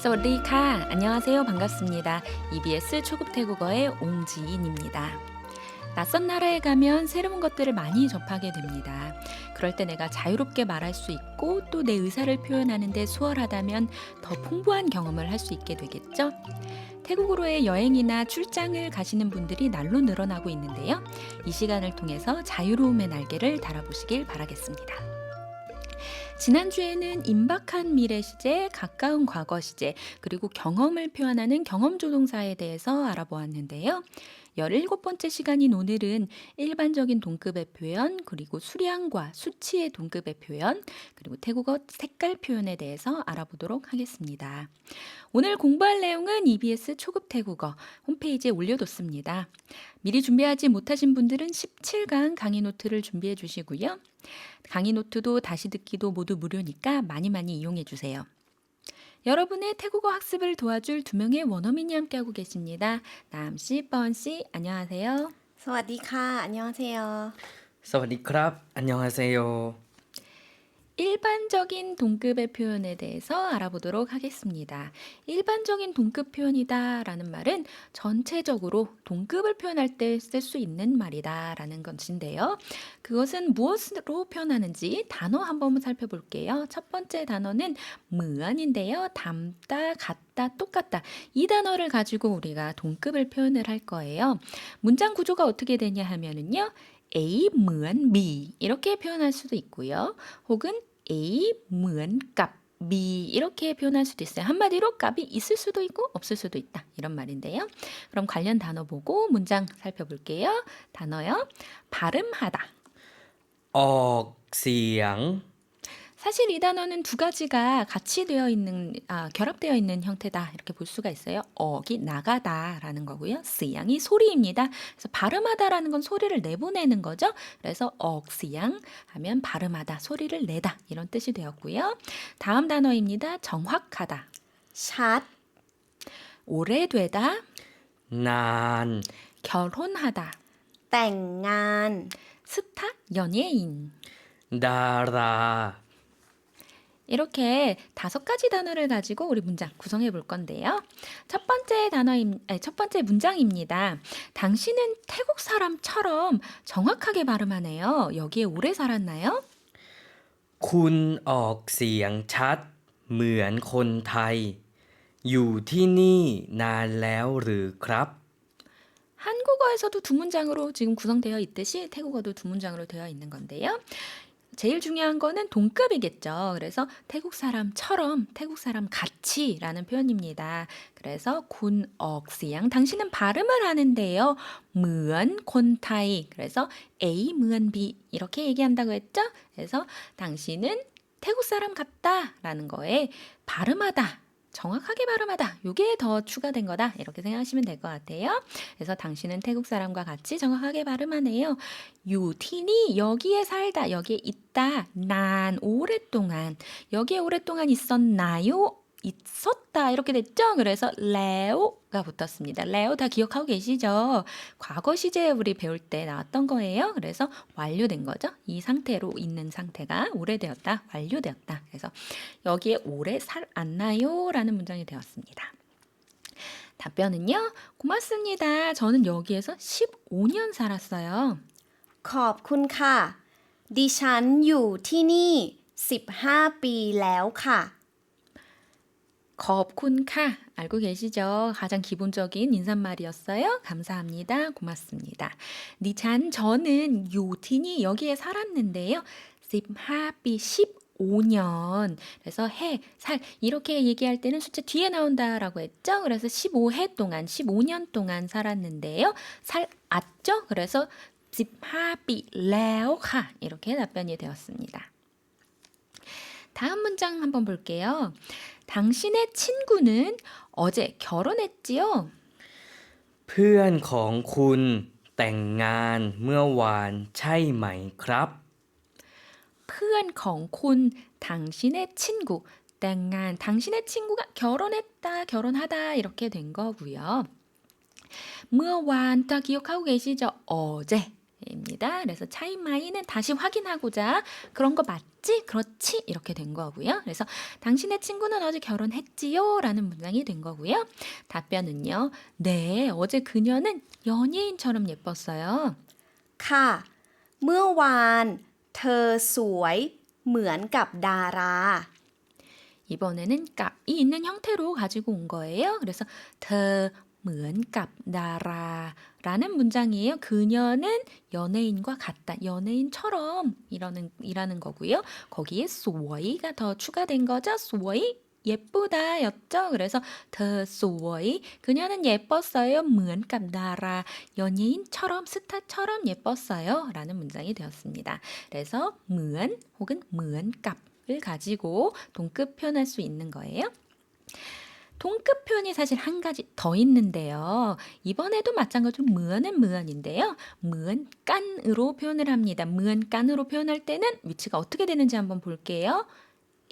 사와디카 안녕하세요. 반갑습니다. EBS 초급 태국어의 옹지인입니다. 낯선 나라에 가면 새로운 것들을 많이 접하게 됩니다. 그럴 때 내가 자유롭게 말할 수 있고 또 내 의사를 표현하는 데 수월하다면 더 풍부한 경험을 할 수 있게 되겠죠? 태국으로의 여행이나 출장을 가시는 분들이 날로 늘어나고 있는데요. 이 시간을 통해서 자유로움의 날개를 달아보시길 바라겠습니다. 지난주에는 임박한 미래 시제, 가까운 과거 시제, 그리고 경험을 표현하는 경험조동사에 대해서 알아보았는데요. 17번째 시간인 오늘은 일반적인 동급의 표현, 그리고 수량과 수치의 동급의 표현, 그리고 태국어 색깔 표현에 대해서 알아보도록 하겠습니다. 오늘 공부할 내용은 EBS 초급 태국어 홈페이지에 올려뒀습니다. 미리 준비하지 못하신 분들은 17강 강의 노트를 준비해 주시고요. 강의 노트도 다시 듣기도 모두 무료니까 많이 이용해 주세요. 여러분의 태국어 학습을 도와줄 두 명의 원어민이 함께하고 계십니다. 남씨, 뻔씨, 안녕하세요. สวัสดีค่ะ 안녕하세요. สวัสดีครับ 안녕하세요. 일반적인 동급의 표현에 대해서 알아보도록 하겠습니다. 일반적인 동급 표현이다 라는 말은 전체적으로 동급을 표현할 때 쓸 수 있는 말이다 라는 것인데요. 그것은 무엇으로 표현하는지 단어 한번 살펴볼게요. 첫 번째 단어는 무언인데요. 닮다, 같다, 똑같다. 이 단어를 가지고 우리가 동급을 표현을 할 거예요. 문장 구조가 어떻게 되냐 하면은요. A เหมือน B 이렇게 표현할 수도 있고요. 혹은 A เหมือน 값 B 이렇게 표현할 수도 있어요. 한마디로 값이 있을 수도 있고 없을 수도 있다. 이런 말인데요. 그럼 관련 단어 보고 문장 살펴볼게요. 단어요. 발음하다. ออกเสียง 사실 이 단어는 두 가지가 같이 되어 있는, 결합되어 있는 형태다. 이렇게 볼 수가 있어요. 어기 나가다라는 거고요. 쓰양이 소리입니다. 그래서 발음하다라는 건 소리를 내보내는 거죠. 그래서 억쓰양 하면 발음하다, 소리를 내다 이런 뜻이 되었고요. 다음 단어입니다. 정확하다, ชัด 오래되다, นาน 결혼하다, แต่งงาน 스타, 연예인. ดารา 이렇게 5가지 단어를 가지고 우리 문장 구성해 볼 건데요. 첫 번째 문장입니다. 당신은 태국 사람처럼 정확하게 발음하네요. 여기에 오래 살았나요? คุณออกเสียงชัดเหมือนคนไทยอยู่ที่นี่นานแล้วหรือครับ 한국어에서도 두 문장으로 지금 구성되어 있듯이 태국어도 두 문장으로 되어 있는 건데요. 제일 중요한 거는 동급이겠죠. 그래서 태국 사람처럼, 태국 사람 같이라는 표현입니다. 그래서 군 억시양 당신은 발음을 하는데요. เหมือน 콘타이 그래서 A เหมือน B 이렇게 얘기한다고 했죠. 그래서 당신은 태국 사람 같다라는 거에 발음하다. 정확하게 발음하다. 이게 더 추가된 거다. 이렇게 생각하시면 될 것 같아요. 그래서 당신은 태국 사람과 같이 정확하게 발음하네요. 유티니 여기에 살다. 여기에 있다. 난 오랫동안. 여기에 오랫동안 있었나요? 있었다. 이렇게 됐죠? 그래서 레오가 붙었습니다. 레오 다 기억하고 계시죠? 과거 시제에 우리 배울 때 나왔던 거예요. 그래서 완료된 거죠. 이 상태로 있는 상태가 오래되었다. 완료되었다. 그래서 여기에 오래 살았나요? 라는 문장이 되었습니다. 답변은요. 고맙습니다. 저는 여기에서 15년 살았어요. ขอบคุณค่ะ ดิฉันอยู่ที่นี่ 15 ปีแล้วค่ะ 겁군카 알고 계시죠? 가장 기본적인 인사말이었어요. 감사합니다. 고맙습니다. 니찬 저는 요티니 여기에 살았는데요. 15비 15년 그래서 해, 살 이렇게 얘기할 때는 숫자 뒤에 나온다라고 했죠. 그래서 15해 동안 15년 동안 살았는데요. 살았죠? 그래서 15비 레오카 이렇게 답변이 되었습니다. 다음 문장 한번 볼게요. 당신의 친구는 어제 결혼했지요? เพื่อนของคุณแต่งงานเมื่อวานใช่ไหมครับ 푸은 컹콘 당신의 친구 땡안 당신의 친구가 결혼했다 결혼하다 이렇게 된 거고요. เมื่อวาน 다 기억하고 계시죠? 어제 입니다. 그래서 차이마이는 다시 확인하고자 그런 거 맞지? 그렇지? 이렇게 된 거고요. 그래서 당신의 친구는 어제 결혼했지요? 라는 문장이 된 거고요. 답변은요. 네, 어제 그녀는 연예인처럼 예뻤어요. ค่ะ เมื่อวานเธอสวยเหมือนกับดารา 이번에는 값이 있는 형태로 가지고 온 거예요. 그래서 더เหมือนกับ 다라라는 문장이에요. 그녀는 연예인과 같다. 연예인처럼 이라는 거고요. 거기에 สวย가 더 추가된 거죠. สวย 예쁘다였죠. 그래서 더 สวย 그녀는 예뻤어요. เหมือนกับ 다라 연예인처럼 스타처럼 예뻤어요. 라는 문장이 되었습니다. 그래서 เหมือน 혹은 เหมือนกับ을 가지고 동급 표현할 수 있는 거예요. 동급 표현이 사실 한 가지 더 있는데요. 이번에도 마찬가지로 무언은 무언인데요. 무언 깐으로 표현을 합니다. 무언 깐으로 표현할 때는 위치가 어떻게 되는지 한번 볼게요.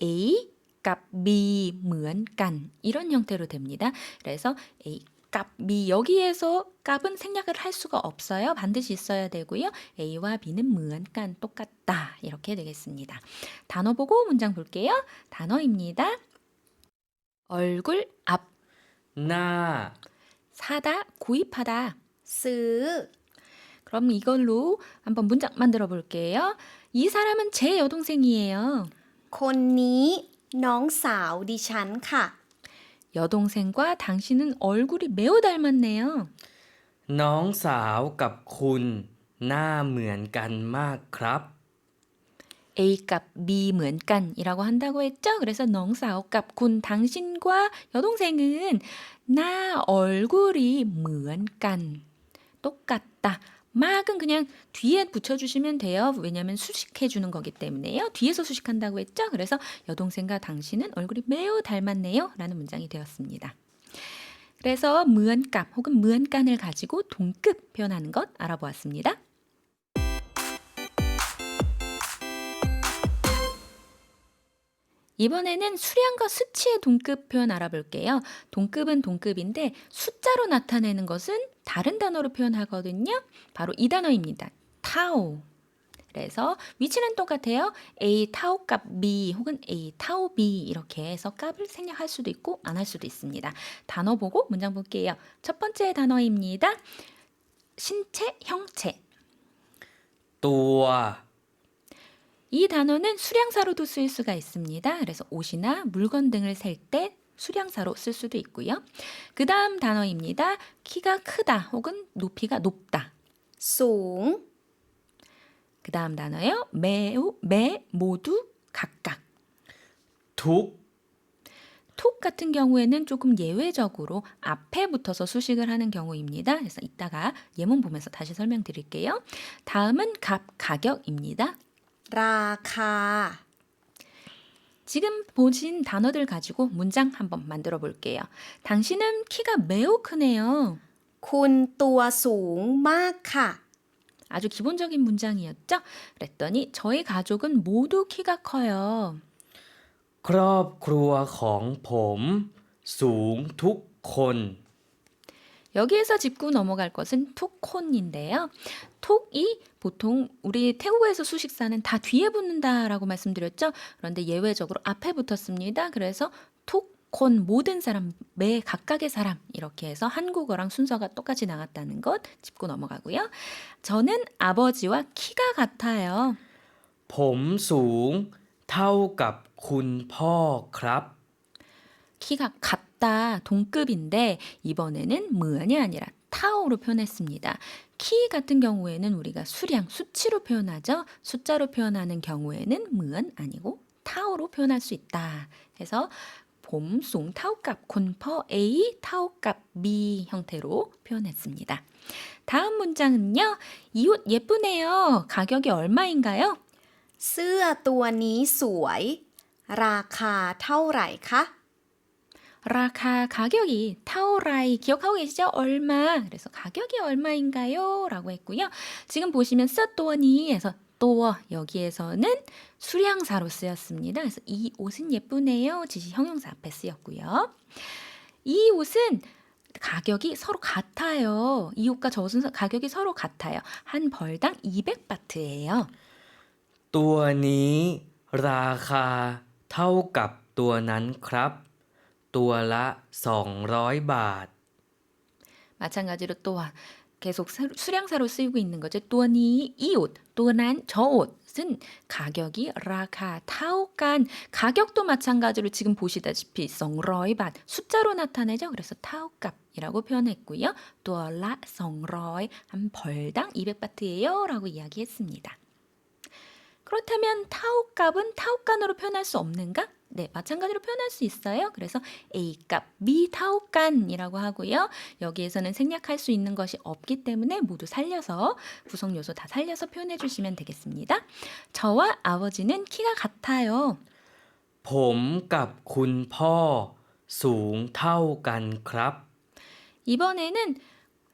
A 값 B 무언 깐 이런 형태로 됩니다. 그래서 A 값 B 여기에서 값은 생략을 할 수가 없어요. 반드시 있어야 되고요. A와 B는 무언 깐 똑같다 이렇게 되겠습니다. 단어 보고 문장 볼게요. 단어입니다. 얼굴 앞 หน้า 사다 구입하다 ซื้อ 그럼 이걸로 한번 문장 만들어 볼게요. 이 사람은 제 여동생이에요. คนนี้น้องสาวดิฉันค่ะ 여동생과 당신은 얼굴이 매우 닮았네요. น้องสาวกับคุณหน้าเหมือนกันมากครับ A값 B เหมือนกัน이라고 한다고 했죠. 그래서 넝사오값 군 당신과 여동생은 나 얼굴이 เหมือนกัน 똑같다. 막은 그냥 뒤에 붙여주시면 돼요. 왜냐하면 수식해 주는 거기 때문에요. 뒤에서 수식한다고 했죠. 그래서 여동생과 당신은 얼굴이 매우 닮았네요. 라는 문장이 되었습니다. 그래서 เหมือนกับ 혹은 เหมือน간을 가지고 동급 표현하는 것 알아보았습니다. 이번에는 수량과 수치의 동급 표현 알아볼게요. 동급은 동급인데 숫자로 나타내는 것은 다른 단어로 표현하거든요. 바로 이 단어입니다. 타오. 그래서 위치는 똑같아요. A 타오 값 B 혹은 A 타오 B 이렇게 해서 값을 생략할 수도 있고 안 할 수도 있습니다. 단어 보고 문장 볼게요. 첫 번째 단어입니다. 신체, 형체. ตัว 이 단어는 수량사로도 쓰일 수가 있습니다. 그래서 옷이나 물건 등을 셀 때 수량사로 쓸 수도 있고요. 그 다음 단어입니다. 키가 크다 혹은 높이가 높다. สูง 그 다음 단어요. 매우, 매, 모두, 각각. ทุก 톡 같은 경우에는 조금 예외적으로 앞에 붙어서 수식을 하는 경우입니다. 그래서 이따가 예문 보면서 다시 설명드릴게요. 다음은 값, 가격입니다. ราคา 지금 보신 단어들 가지고 문장 한번 만들어 볼게요. 당신은 키가 매우 크네요. คุณตัวสูงมากค่ะ 아주 기본적인 문장이었죠? 그랬더니 저희 가족은 모두 키가 커요. ครอบครัวของผมสูงทุกคน 여기에서 짚고 넘어갈 것은 톡콘인데요. 톡이 보통 우리 태국어에서 수식사는 다 뒤에 붙는다라고 말씀드렸죠. 그런데 예외적으로 앞에 붙었습니다. 그래서 톡콘 모든 사람, 매 각각의 사람 이렇게 해서 한국어랑 순서가 똑같이 나갔다는 것 짚고 넘어가고요. 저는 아버지와 키가 같아요. ผมสูงเท่ากับคุณพ่อครับ 키가 같다, 동급인데 이번에는 무언이 아니라 타오로 표현했습니다. 키 같은 경우에는 우리가 수량, 수치로 표현하죠. 숫자로 표현하는 경우에는 무언 아니고 타오로 표현할 수 있다. 해서 봄, 송, 타오값, 곤퍼, A, 타오값, B 형태로 표현했습니다. 다음 문장은요. 이 옷 예쁘네요. 가격이 얼마인가요? เสื้อตัวนี้สวย ราคาเท่าไหร่คะ 라카 가격이 타오라이 기억하고 계시죠? 얼마. 그래서 가격이 얼마인가요? 라고 했고요. 지금 보시면 써또니에서 또 여기에서는 수량사로 쓰였습니다. 그래서 이 옷은 예쁘네요. 지시 형용사 앞에 쓰였고요. 이 옷은 가격이 서로 같아요. 이 옷과 저 옷은 가격이 서로 같아요. 한 벌당 200바트예요. ตัวนี้ราคาเท่ากับตัวนั้นครับ ตัวละ 200 บาท 마찬가지로 또한 계속 수량사로 쓰이고 있는 거죠. 또니 이 옷, 또난 저 옷은 가격이 라카 타오간 가격도 마찬가지로 지금 보시다시피 성러이밭 숫자로 나타내죠. 그래서 타오값이라고 표현했고요. 또라 성러이 한 벌당 200바트예요 라고 이야기했습니다. 그렇다면 타오값은 타오간으로 표현할 수 없는가? 네, 마찬가지로 표현할 수 있어요. 그래서 A값 미타오간이라고 하고요. 여기에서는 생략할 수 있는 것이 없기 때문에 모두 살려서 구성 요소 다 살려서 표현해 주시면 되겠습니다. 저와 아버지는 키가 같아요. ผมกับคุณพ่อสูงเท่ากันครับ 이번에는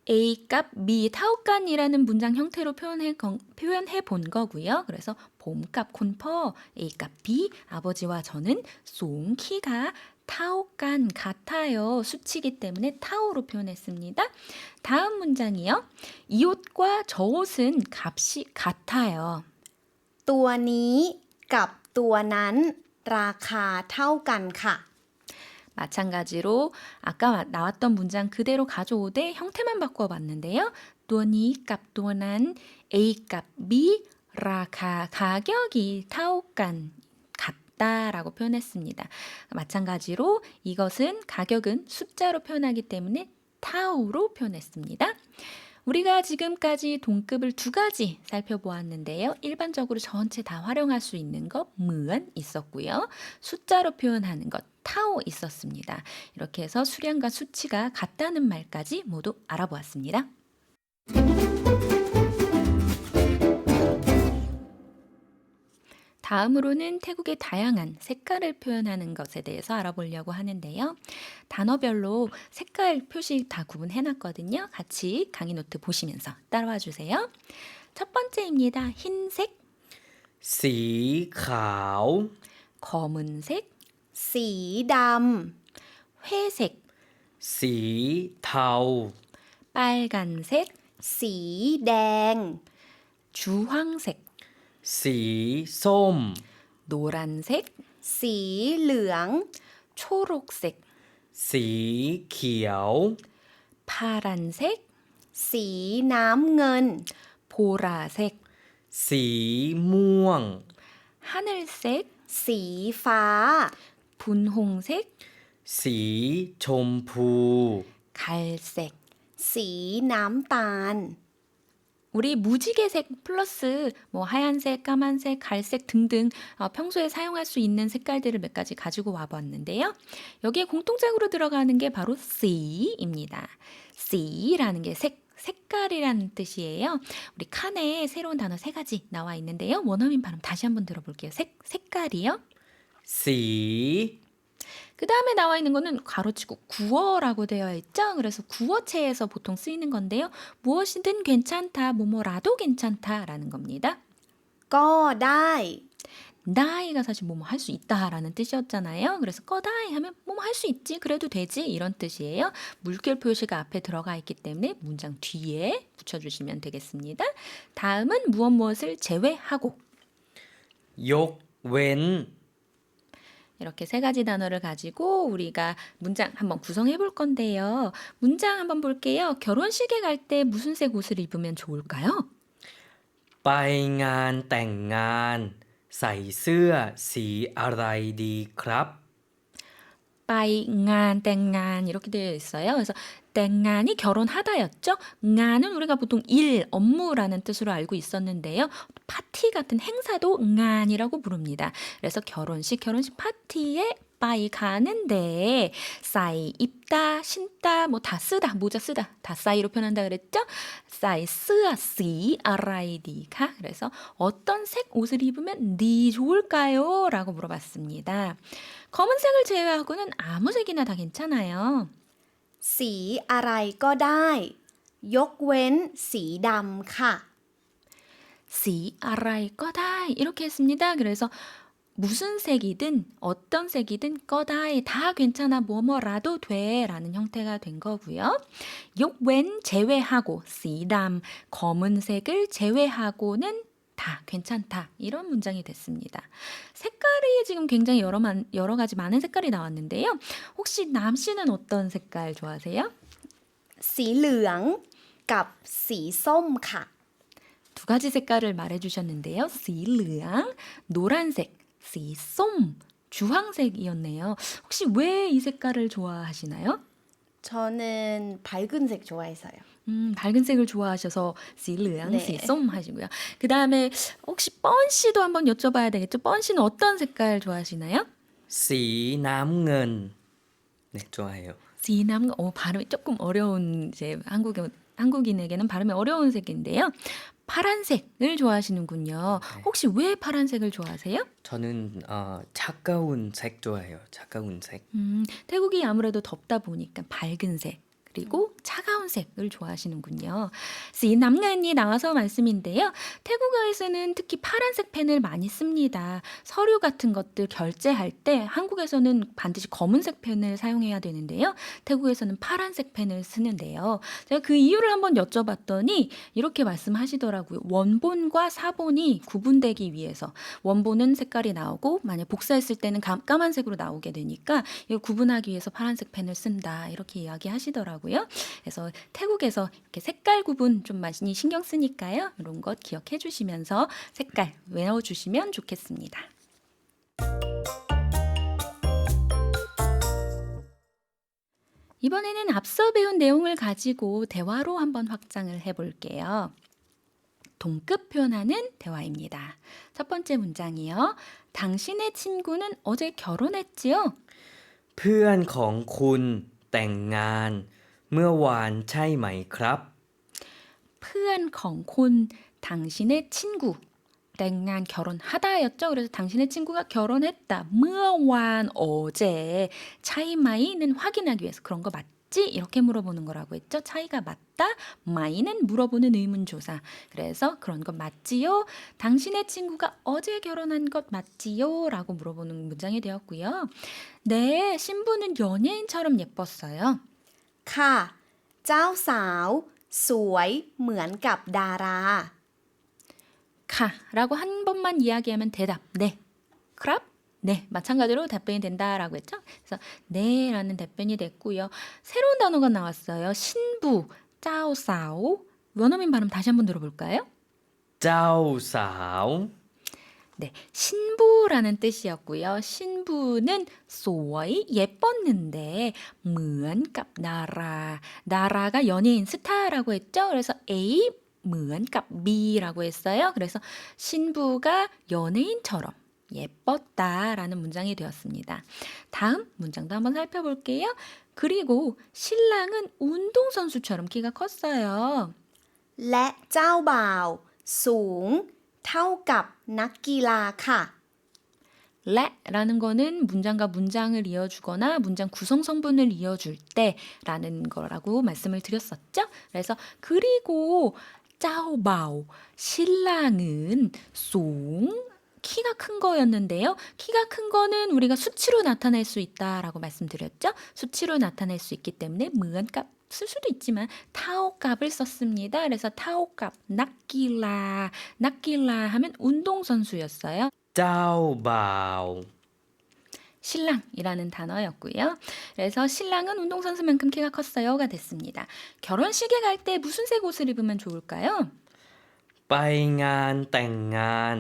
A값 미타오간이라는 문장 형태로 표현해 본 거고요. 그래서 봄값 콘퍼 A값 B 아버지와 저는 송 키가 타오간 같아요. 수치이기 때문에 타오로 표현했습니다. 다음 문장이요. 이 옷과 저 옷은 값이 같아요. ตัวนี้กับตัวนั้นราคาเท่ากันค่ะ 마찬가지로 아까 나왔던 문장 그대로 가져오되 형태만 바꿔봤는데요. 또니 값 또난 A 값 B 라카 가격이 타오간 같다라고 표현했습니다. 마찬가지로 이것은 가격은 숫자로 표현하기 때문에 타오로 표현했습니다. 우리가 지금까지 동급을 두 가지 살펴보았는데요. 일반적으로 전체 다 활용할 수 있는 것 무언 있었고요. 숫자로 표현하는 것 타오 있었습니다. 이렇게 해서 수량과 수치가 같다는 말까지 모두 알아보았습니다. 다음으로는 태국의 다양한 색깔을 표현하는 것에 대해서 알아보려고 하는데요. 단어별로 색깔 표시 다 구분해놨거든요. 같이 강의 노트 보시면서 따라와 주세요. 첫 번째입니다. 흰색, สีขาว 검은색, สีด 회색, สีเทา 빨간색, ำสีแดง 주황색, สีส้ม 노란색, สีเหลือง 초록색, สีเขียว 파란색, สีน้ำเงิน 보라색, สีม่วง 하늘색, สีฟ้า 분홍색, สีชมพู 갈색. สีน้ำตาล 우리 무지개색 플러스 뭐 하얀색, 까만색, 갈색 등등 평소에 사용할 수 있는 색깔들을 몇 가지 가지고 와봤는데요. 여기에 공통적으로 들어가는 게 바로 C입니다. C라는 게 색깔이라는 뜻이에요. 우리 칸에 새로운 단어 세 가지 나와 있는데요. 원어민 발음 다시 한번 들어볼게요. 색깔이요. สี 그 다음에 나와 있는 거는 가로치고 구어라고 되어 있죠. 그래서 구어체에서 보통 쓰이는 건데요. 무엇이든 괜찮다, 뭐뭐라도 괜찮다라는 겁니다. ก็ได้ 나이가 사실 뭐뭐 할 수 있다라는 뜻이었잖아요. 그래서 꺼다이 하면 뭐뭐 할 수 있지, 그래도 되지 이런 뜻이에요. 물결 표시가 앞에 들어가 있기 때문에 문장 뒤에 붙여주시면 되겠습니다. 다음은 무엇을 제외하고 ยกเว้น 이렇게 세 가지 단어를 가지고 우리가 문장 한번 구성해 볼 건데요. 문장 한번 볼게요. 결혼식에 갈 때 무슨 색 옷을 입으면 좋을까요? ไปงานแต่งงาน ใส่เสื้อสีอะไรดีครับ 빠이간, 땡간 이렇게 되어 있어요. 그래서 땡간이 결혼하다였죠. 간은 우리가 보통 일, 업무라는 뜻으로 알고 있었는데요. 파티 같은 행사도 간이라고 부릅니다. 그래서 결혼식 파티에 빠이 가는데 싸이 입다, 신다, 뭐 다 쓰다, 모자 쓰다, 다 싸이로 표현한다 그랬죠? 싸이 쓰아 씨 아라이디가 그래서 어떤 색 옷을 입으면 네 좋을까요? 라고 물어봤습니다. 검은색을 제외하고는 아무 색이나 다 괜찮아요. สีอะไรก็ได้ ยกเว้นสีดำค่ะ 씨 아라이 꺼다 이렇게 했습니다. 그래서 무슨 색이든 어떤 색이든 꺼다이 다 괜찮아 뭐뭐라도 돼라는 형태가 된 거고요. ยก웬 제외하고 สีดำ 검은색을 제외하고는 다 괜찮다 이런 문장이 됐습니다. 색깔이 지금 굉장히 여러 가지 많은 색깔이 나왔는데요. 혹시 남 씨는 어떤 색깔 좋아하세요? สีเหลืองกับสีส้มค่ะ 두 가지 색깔을 말해주셨는데요. สีเหลือง 노란색, สีส้ม 주황색이었네요. 혹시 왜 이 색깔을 좋아하시나요? 저는 밝은 색 좋아해서요. 밝은 색을 좋아하셔서 สีเหลือง, 네. สีส้ม 하시고요. 그 다음에 혹시 뻔 씨도 한번 여쭤봐야 되겠죠? 뻔 씨는 어떤 색깔 좋아하시나요? สีน้ำเงิน 네, 좋아해요. 지남, 발음이 조금 어려운 이제 한국인에게는 발음이 어려운 색인데요. 파란색을 좋아하시는군요. 혹시 왜 파란색을 좋아하세요? 저는 차가운 색 좋아해요. 차가운 색. 태국이 아무래도 덥다 보니까 밝은 색 그리고 차가운 색을 좋아하시는군요. 남는이 나와서 말씀인데요. 태국어에서는 특히 파란색 펜을 많이 씁니다. 서류 같은 것들 결제할 때 한국에서는 반드시 검은색 펜을 사용해야 되는데요. 태국에서는 파란색 펜을 쓰는데요. 제가 그 이유를 한번 여쭤봤더니 이렇게 말씀하시더라고요. 원본과 사본이 구분되기 위해서 원본은 색깔이 나오고 만약 복사했을 때는 까만색으로 나오게 되니까 이걸 구분하기 위해서 파란색 펜을 쓴다 이렇게 이야기하시더라고요. 그래서 태국에서 이렇게 색깔 구분 좀 많이 신경 쓰니까요. 이런 것 기억해 주시면서 색깔 외워주시면 좋겠습니다. 이번에는 앞서 배운 내용을 가지고 대화로 한번 확장을 해볼게요. 동급 표현하는 대화입니다. 첫 번째 문장이요. 당신의 친구는 어제 결혼했지요? เพื่อนของคุณแต่งงานเมื่อวานใช่ไหมครับ 푸안 컹콘 당신의 친구 땡한 결혼하다였죠. 그래서 당신의 친구가 결혼했다. 므어완 어제 차이마이는 확인하기 위해서 그런 거 맞지? 이렇게 물어보는 거라고 했죠. 차이가 맞다. 마이는 물어보는 의문조사. 그래서 그런 거 맞지요? 당신의 친구가 어제 결혼한 것 맞지요? 라고 물어보는 문장이 되었고요. 네, 신부는 연예인처럼 예뻤어요. ค่ะ เจ้าสาวสวยเหมือนกับดารา 카 라고 한 번만 이야기하면 대답 네 크랍 네 마찬가지로 답변이 된다라고 했죠. 그래서 네라는 답변이 됐고요. 새로운 단어가 나왔어요. 신부 짜오사오 원어민 발음 다시 한번 들어볼까요? เจ้าสาว 네, 신부라는 뜻이었고요. 신부는 소이 예뻤는데 เหมือนกับ 나라가 연예인 스타라고 했죠. 그래서 A เหมือนกับ B라고 했어요. 그래서 신부가 연예인처럼 예뻤다라는 문장이 되었습니다. 다음 문장도 한번 살펴볼게요. 그리고 신랑은 운동선수처럼 키가 컸어요. และเจ้าบ่าวสูงเท่ากับนักกีฬาค่ะ 라는 거는 문장과 문장을 이어주거나 문장 구성 성분을 이어줄 때라는 거라고 말씀을 드렸었죠. 그래서 그리고 짜오바오 신랑은 송 키가 큰 거였는데요. 키가 큰 거는 우리가 수치로 나타낼 수 있다라고 말씀드렸죠. 수치로 나타낼 수 있기 때문에 무언값 쓸 수도 있지만 타오값을 썼습니다. 그래서 타오값 낙길라 하면 운동선수였어요. เจ้าบ่าว 신랑이라는 단어였고요. 그래서 신랑은 운동선수만큼 키가 컸어요가 됐습니다. 결혼식에 갈 때 무슨 색 옷을 입으면 좋을까요? ไปงานแต่งงาน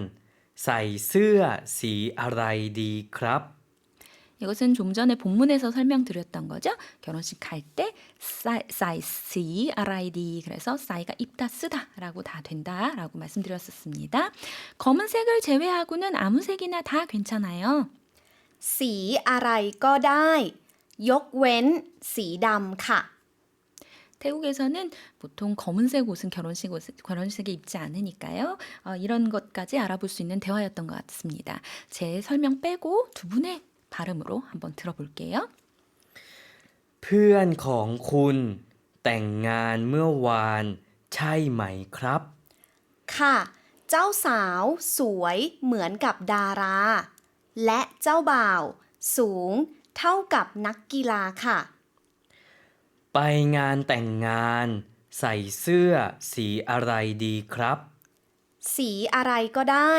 ใส่เสื้อสีอะไรดีครับ 이것은 좀 전에 본문에서 설명드렸던 거죠. 결혼식 갈 때 사이시 RID 그래서 사이가 입다 쓰다라고 다 된다라고 말씀드렸었습니다. 검은색을 제외하고는 아무 색이나 다 괜찮아요. สีอะไรก็ได้ ยกเว้นสีดำค่ะ 태국에서는 보통 검은색 옷은 결혼식에 입지 않으니까요. 이런 것까지 알아볼 수 있는 대화였던 것 같습니다. 제 설명 빼고 두 분의 발음으로 한번 들어볼게요. เพื่อนของคุณแต่งงานเมื่อวานใช่ไหมครับ ค่ะ เจ้าสาวสวยเหมือนกับดารา และเจ้าบ่าว สูงเท่ากับนักกีฬาค่ะ ไปงานแต่งงาน ใส่เสื้อสีอะไรดีครับ สีอะไรก็ได้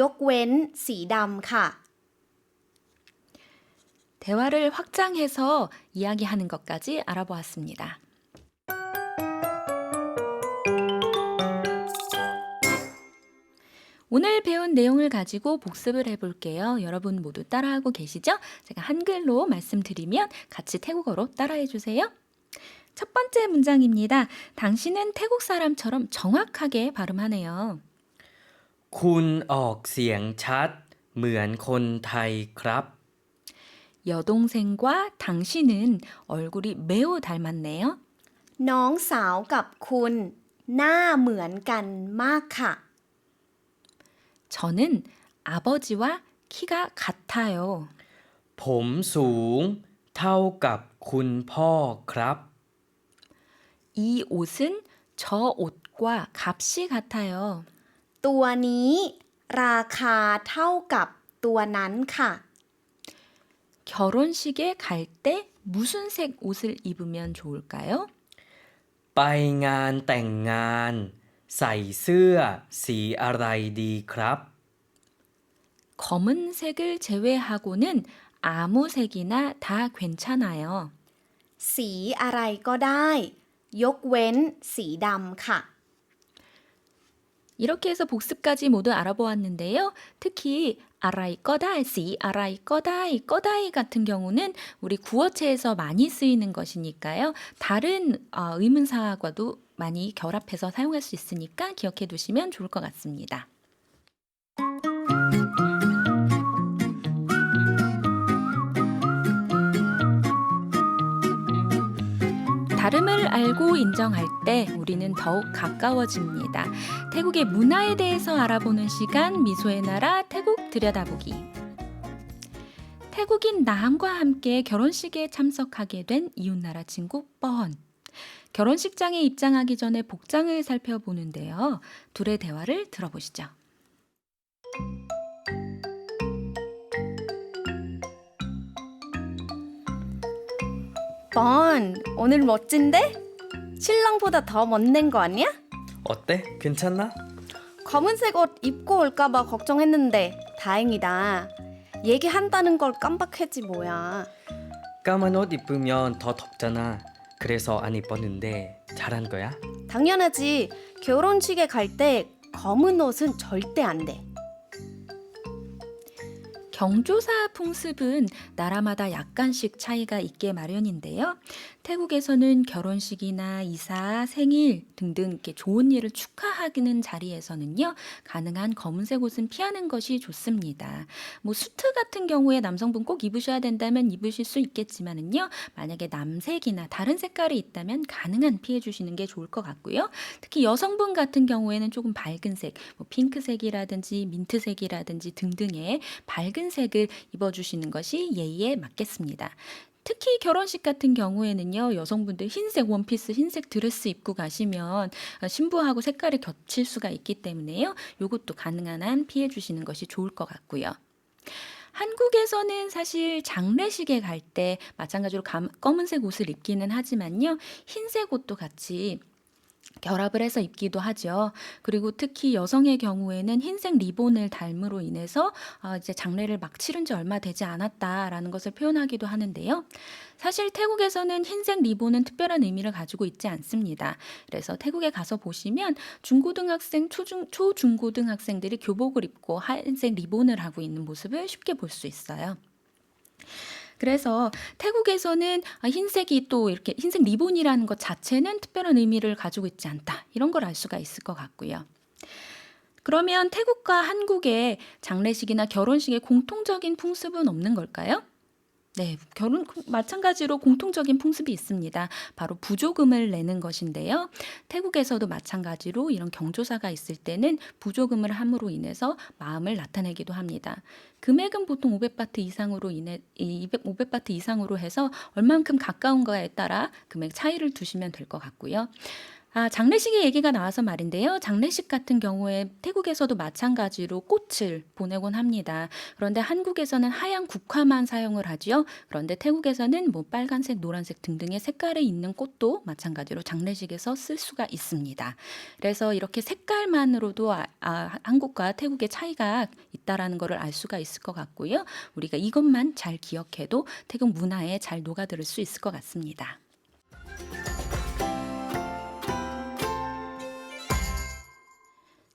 ยกเว้นสีดำค่ะ 대화를 확장해서 이야기하는 것까지 알아보았습니다. 오늘 배운 내용을 가지고 복습을 해볼게요. 여러분 모두 따라하고 계시죠? 제가 한글로 말씀드리면 같이 태국어로 따라해 주세요. 첫 번째 문장입니다. 당신은 태국 사람처럼 정확하게 발음하네요. คุณออกเสียงชัด เหมือนคนไทยครับ 여동생과 당신은 얼굴이 매우 닮았네요. น้องสาวกับคุณ หน้าเหมือนกันมากค่ะ 저는 아버지와 키가 같아요. ผมสูง เท่ากับคุณพ่อครับ 이 옷은 저 옷과 값이 같아요. ตัวนี้ ราคาเท่ากับตัวนั้นค่ะ 결혼식에 갈 때 무슨 색 옷을 입으면 좋을까요? ไปงานแต่งงาน ใส่เสื้อสีอะไรดีครับ 검은색을 제외하고는 아무 색이나 다 괜찮아요. สีอะไรก็ได้ ยกเว้นสีดำค่ะ 이렇게 해서 복습까지 모두 알아보았는데요. 특히 아라이 꺼다이, 시 아라이 꺼다이, 꺼다이 같은 경우는 우리 구어체에서 많이 쓰이는 것이니까요. 다른 의문사과도 많이 결합해서 사용할 수 있으니까 기억해 두시면 좋을 것 같습니다. 다름을 알고 인정할 때 우리는 더욱 가까워집니다. 태국의 문화에 대해서 알아보는 시간 미소의 나라 태국 들여다보기. 태국인 나함과 함께 결혼식에 참석하게 된 이웃나라 친구 뻔. 결혼식장에 입장하기 전에 복장을 살펴보는데요. 둘의 대화를 들어보시죠. 뻔, 오늘 멋진데? 신랑보다 더 멋낸 거 아니야? 어때? 괜찮나? 검은색 옷 입고 올까봐 걱정했는데 다행이다. 얘기한다는 걸 깜빡했지 뭐야. 까만 옷 입으면 더 덥잖아. 그래서 안 입었는데 잘한 거야? 당연하지. 결혼식에 갈 때 검은 옷은 절대 안 돼. 경조사 풍습은 나라마다 약간씩 차이가 있게 마련인데요. 태국에서는 결혼식이나 이사, 생일 등등 이렇게 좋은 일을 축하하는 자리에서는요, 가능한 검은색 옷은 피하는 것이 좋습니다. 뭐 수트 같은 경우에 남성분 꼭 입으셔야 된다면 입으실 수 있겠지만은요, 만약에 남색이나 다른 색깔이 있다면 가능한 피해 주시는 게 좋을 것 같고요. 특히 여성분 같은 경우에는 조금 밝은 색, 뭐 핑크색이라든지 민트색이라든지 등등의 밝은 색을 입어주시는 것이 예의에 맞겠습니다. 특히 결혼식 같은 경우에는요, 여성분들 흰색 원피스, 흰색 드레스 입고 가시면 신부하고 색깔이 겹칠 수가 있기 때문에요. 이것도 가능한 한 피해 주시는 것이 좋을 것 같고요. 한국에서는 사실 장례식에 갈 때 마찬가지로 검은색 옷을 입기는 하지만요, 흰색 옷도 같이 결합을 해서 입기도 하죠. 그리고 특히 여성의 경우에는 흰색 리본을 달므로 인해서 이제 장례를 막 치른 지 얼마 되지 않았다라는 것을 표현하기도 하는데요. 사실 태국에서는 흰색 리본은 특별한 의미를 가지고 있지 않습니다. 그래서 태국에 가서 보시면 중고등학생, 초중고등학생들이 교복을 입고 하얀색 리본을 하고 있는 모습을 쉽게 볼 수 있어요. 그래서 태국에서는 흰색이 또 이렇게 흰색 리본이라는 것 자체는 특별한 의미를 가지고 있지 않다. 이런 걸 알 수가 있을 것 같고요. 그러면 태국과 한국의 장례식이나 결혼식에 공통적인 풍습은 없는 걸까요? 네, 마찬가지로 공통적인 풍습이 있습니다. 바로 부조금을 내는 것인데요. 태국에서도 마찬가지로 이런 경조사가 있을 때는 부조금을 함으로 인해서 마음을 나타내기도 합니다. 금액은 보통 500바트 이상으로 해서 얼만큼 가까운 거에 따라 금액 차이를 두시면 될 것 같고요. 장례식의 얘기가 나와서 말인데요. 장례식 같은 경우에 태국에서도 마찬가지로 꽃을 보내곤 합니다. 그런데 한국에서는 하얀 국화만 사용을 하지요. 그런데 태국에서는 뭐 빨간색, 노란색 등등의 색깔이 있는 꽃도 마찬가지로 장례식에서 쓸 수가 있습니다. 그래서 이렇게 색깔만으로도 한국과 태국의 차이가 있다라는 것을 알 수가 있을 것 같고요. 우리가 이것만 잘 기억해도 태국 문화에 잘 녹아들 수 있을 것 같습니다.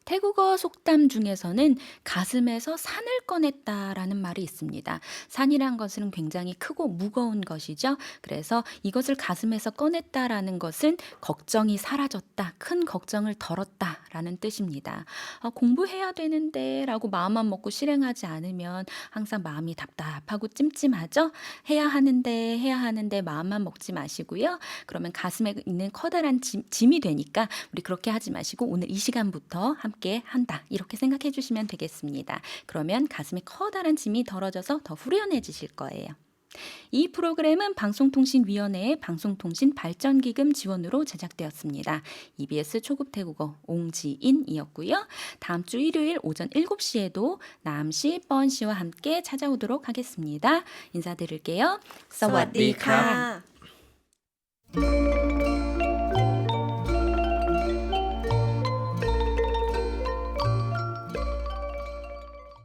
태국어 속담 중에서는 가슴에서 산을 꺼냈다라는 말이 있습니다. 산이란 것은 굉장히 크고 무거운 것이죠. 그래서 이것을 가슴에서 꺼냈다라는 것은 걱정이 사라졌다, 큰 걱정을 덜었다라는 뜻입니다. 공부해야 되는데 라고 마음만 먹고 실행하지 않으면 항상 마음이 답답하고 찜찜하죠. 해야 하는데 마음만 먹지 마시고요. 그러면 가슴에 있는 커다란 짐이 되니까 우리 그렇게 하지 마시고 오늘 이 시간부터 함께 한다. 이렇게 생각해 주시면 되겠습니다. 그러면 가슴에 커다란 짐이 덜어져서 더 후련해지실 거예요. 이 프로그램은 방송통신위원회의 방송통신 발전기금 지원으로 제작되었습니다. EBS 초급 태국어 옹지인이었고요. 다음 주 일요일 오전 7시에도 남씨, 뻔씨와 함께 찾아오도록 하겠습니다. 인사드릴게요. สวัสดี 사와디캅.ค่ะ